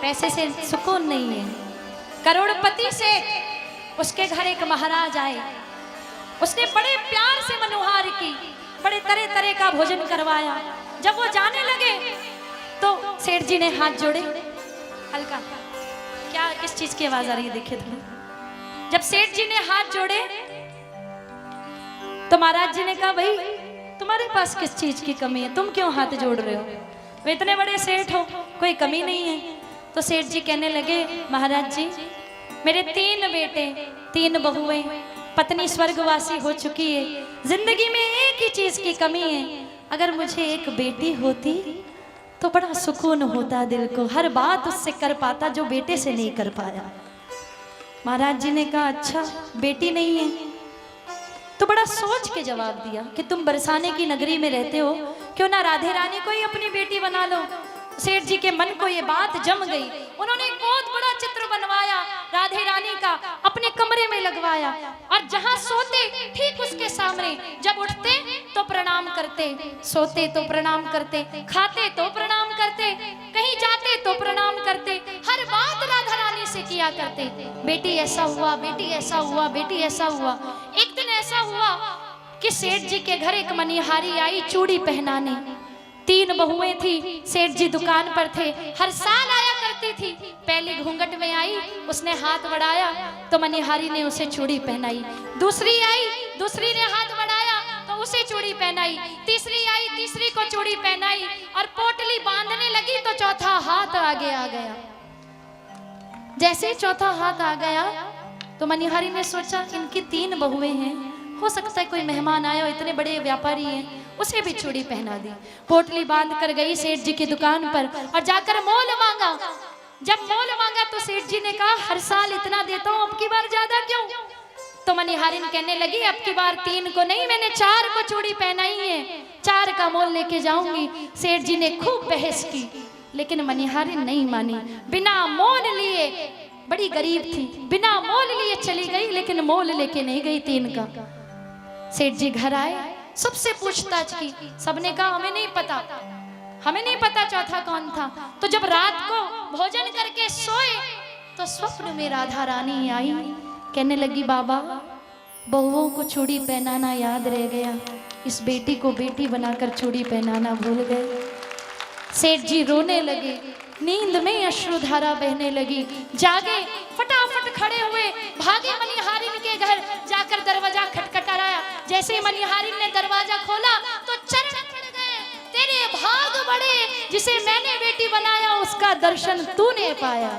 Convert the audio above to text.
पैसे से सुकून नहीं है। करोड़पति से उसके घर एक महाराज आए, उसने बड़े प्यार से मनोहार की, बड़े तरह तरह का भोजन करवाया। जब वो जाने लगे तो सेठ जी ने हाथ जोड़े। हल्का क्या किस चीज की आवाज आ रही है देखिए थोड़ी। जब सेठ जी ने हाथ जोड़े तो महाराज जी ने कहा भाई तुम्हारे पास किस चीज की कमी है, तुम क्यों हाथ जोड़ रहे हो, वे इतने बड़े सेठ हो, कोई कमी नहीं है। तो सेठ जी कहने लगे महाराज जी मेरे 3 बेटे 3 बहुएं, पत्नी स्वर्गवासी हो चुकी है, जिंदगी में एक ही चीज की कमी है, अगर मुझे एक बेटी होती तो बड़ा सुकून होता दिल को, हर बात उससे कर पाता जो बेटे से नहीं कर पाया। महाराज जी ने कहा अच्छा बेटी नहीं है, तो बड़ा सोच के जवाब दिया कि तुम बरसाने की नगरी में रहते हो, क्यों ना राधे रानी को ही अपनी बेटी बना लो। सेठ जी के मन को ये बात जम गई, उन्होंने एक बहुत बड़ा चित्र बनवाया राधे रानी का, अपने कमरे में लगवाया, और जहां सोते ठीक उसके सामने, जब उठते तो प्रणाम करते, सोते तो प्रणाम करते, खाते तो प्रणाम करते, कहीं जाते तो प्रणाम करते, हर बात राधा रानी से किया करते। बेटी ऐसा हुआ, बेटी ऐसा हुआ, बेटी ऐसा हुआ। एक दिन ऐसा हुआ कि सेठ जी के घर एक मनिहारी आई चूड़ी पहनाने। 3 बहुएं थी, सेठ जी दुकान पर थे, हर साल आया करती थी। पहले घूंघट में आई, उसने हाथ बढ़ाया तो मनिहारी ने उसे चूड़ी पहनाई। दूसरी आई, दूसरी ने हाथ बढ़ाया तो उसे चूड़ी पहनाई। तीसरी आई, तीसरी को चूड़ी पहनाई, और पोटली बांधने लगी तो चौथा हाथ आगे आ गया। जैसे चौथा हाथ आ गया तो मनिहारी ने सोचा इनकी 3 बहुएं हैं, हो सकता है कोई मेहमान आया हो, इतने बड़े व्यापारी हैं, उसे भी चूड़ी पहना दी। पोटली बांध कर गई सेठ जी की दुकान पर और जाकर मोल मांगा। जब मोल मांगा तो सेठ जी ने कहा हर साल इतना देता हूँ, अब की बार ज्यादा क्यों? तो मनिहारिन कहने लगी अब की बार 3 को नहीं, मैंने 4 को चूड़ी पहनाई है, 4 का मोल लेके जाऊंगी। सेठ जी ने खूब बहस की, लेकिन मनिहारिन नहीं मानी। बिना मोल लिए, बड़ी गरीब थी, बिना मोल लिए चली गई, लेकिन मोल लेके नहीं गई 3 का। सेठ जी घर आए, सबसे पूछताछ की, सबने कहा हमें नहीं पता, हमें नहीं पता चौथा कौन था। तो जब रात को भोजन करके सोए तो स्वप्न में राधा रानी आई, कहने लगी बाबा बहुओं को चूड़ी पहनाना याद रह गया, इस बेटी को बेटी बनाकर चूड़ी पहनाना भूल गए। सेठ जी रोने लगे, नींद में अश्रुधारा बहने लगी, जागे, फटाफट खड़े हुए, भागे मनिहारिन के घर, जाकर दरवाजा खटखटाया। जैसे ही मनिहारिन ने दरवाजा खोला तो चरण पड़ गए, तेरे भाग बड़े, जिसे मैंने बेटी बनाया उसका दर्शन तूने पाया।